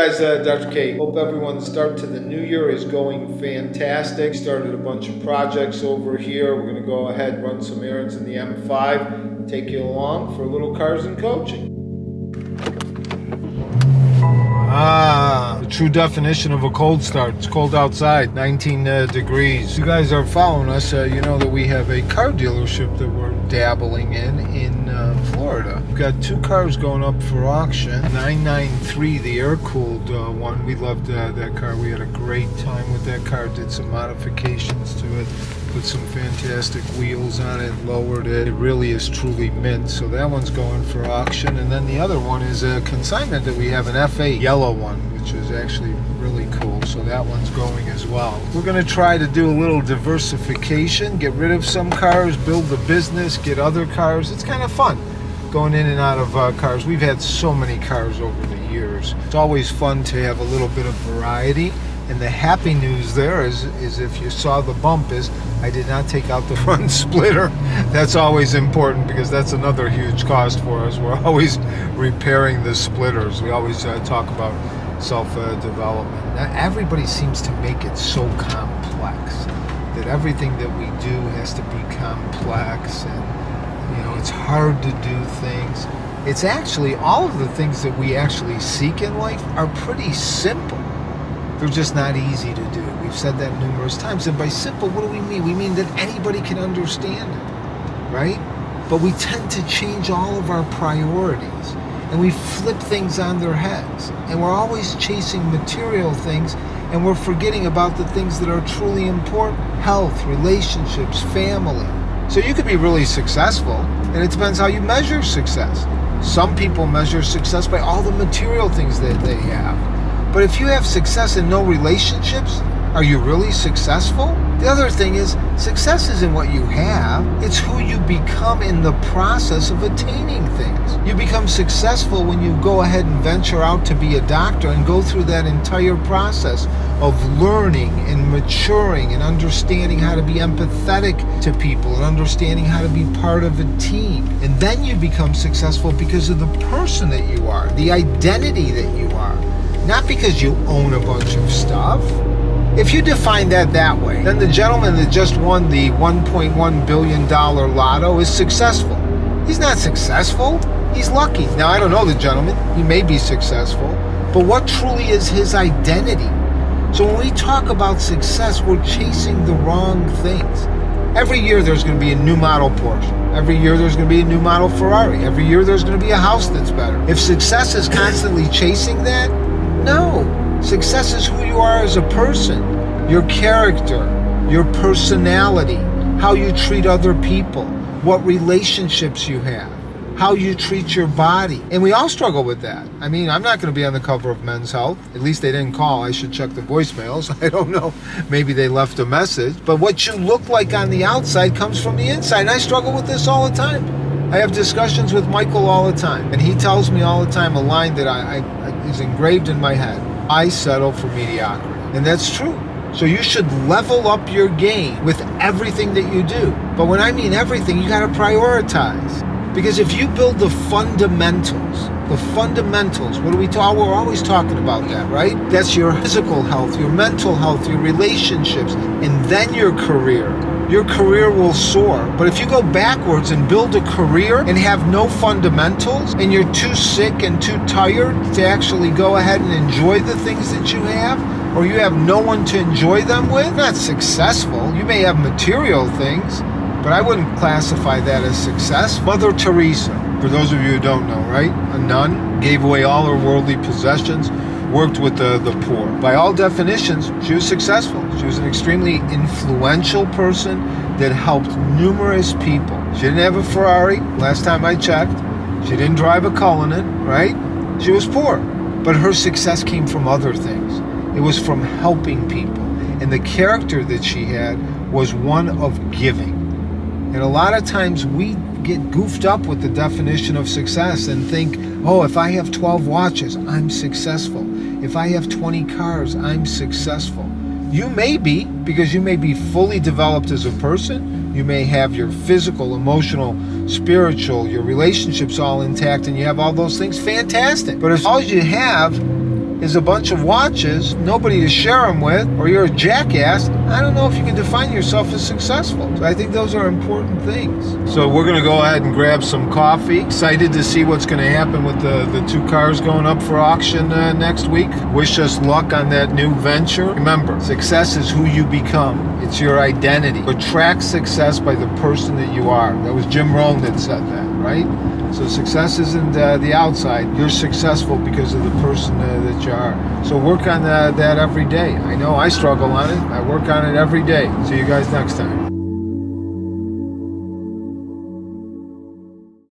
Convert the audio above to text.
Guys, Dr. K. Hope everyone's start to the new year is going fantastic. Started a bunch of projects over here. We're going to go ahead, run some errands in the M5, take you along for a little cars and coaching. The true definition of a cold start. It's cold outside, 19 degrees. You guys are following us. You know that we have a car dealership that we're dabbling in Florida. We've got two cars going up for auction. 993, the air-cooled one. We loved that car. We had a great time with that car. Did some modifications to it. Put some fantastic wheels on it, lowered it. It really is truly mint. So that one's going for auction. And then the other one is a consignment that we have, an F8 yellow one, which is actually really cool. So that one's going as well. We're going to try to do a little diversification, get rid of some cars, build a business, get other cars. It's kind of fun going in and out of cars. We've had so many cars over the years. It's always fun to have a little bit of variety. And the happy news there is if you saw the bump is I did not take out the front splitter. That's always important because that's another huge cost for us. We're always repairing the splitters. We always talk about self-development. Now, everybody seems to make it so complex that everything that we do has to be complex, and it's hard to do things. It's actually all of the things that we actually seek in life are pretty simple. They're just not easy to do. We've said that numerous times. And by simple, what do we mean? We mean that anybody can understand it, right? But we tend to change all of our priorities. And we flip things on their heads. And we're always chasing material things. And we're forgetting about the things that are truly important. Health, relationships, family. So you could be really successful. And it depends how you measure success. Some people measure success by all the material things that they have. But if you have success and no relationships, are you really successful? The other thing is, success isn't what you have, it's who you become in the process of attaining things. You become successful when you go ahead and venture out to be a doctor and go through that entire process of learning and maturing and understanding how to be empathetic to people and understanding how to be part of a team. And then you become successful because of the person that you are, the identity that you are. Not because you own a bunch of stuff. If you define that way, then the gentleman that just won the $1.1 billion lotto is successful. He's not successful. He's lucky. Now, I don't know the gentleman. He may be successful. But what truly is his identity? So when we talk about success, we're chasing the wrong things. Every year there's going to be a new model Porsche. Every year there's going to be a new model Ferrari. Every year there's going to be a house that's better. If success is constantly chasing that, no. Success is who you are as a person, your character, your personality, how you treat other people, what relationships you have, how you treat your body. And we all struggle with that. I mean, I'm not going to be on the cover of Men's Health. At least they didn't call. I should check the voicemails. I don't know. Maybe they left a message. But what you look like on the outside comes from the inside. And I struggle with this all the time. I have discussions with Michael all the time. And he tells me all the time a line that is engraved in my head. I settle for mediocrity. And that's true. So you should level up your game with everything that you do. But when I mean everything, you got to prioritize. Because if you build the fundamentals, what do we talk? We're always talking about that, right? That's your physical health, your mental health, your relationships, and then your career. Your career will soar. But if you go backwards and build a career and have no fundamentals, and you're too sick and too tired to actually go ahead and enjoy the things that you have, or you have no one to enjoy them with, not successful. You may have material things, but I wouldn't classify that as success. Mother Teresa, for those of you who don't know, right? A nun, gave away all her worldly possessions, worked with the poor. By all definitions, she was successful. She was an extremely influential person that helped numerous people. She didn't have a Ferrari, last time I checked. She didn't drive a Cullinan, right? She was poor. But her success came from other things. It was from helping people. And the character that she had was one of giving. And a lot of times we get goofed up with the definition of success and think, oh, if I have 12 watches, I'm successful. If I have 20 cars, I'm successful. You may be, because you may be fully developed as a person. You may have your physical, emotional, spiritual, your relationships all intact, and you have all those things. Fantastic. But if all you have is a bunch of watches, nobody to share them with, or you're a jackass, I don't know if you can define yourself as successful. So I think those are important things. So we're going to go ahead and grab some coffee. Excited to see what's going to happen with the two cars going up for auction next week. Wish us luck on that new venture. Remember, success is who you become. It's your identity. Attract success by the person that you are. That was Jim Rohn that said that, right? So success isn't the outside. You're successful because of the person that you are. So work on that every day. I know I struggle on it. I work on it every day. See you guys next time.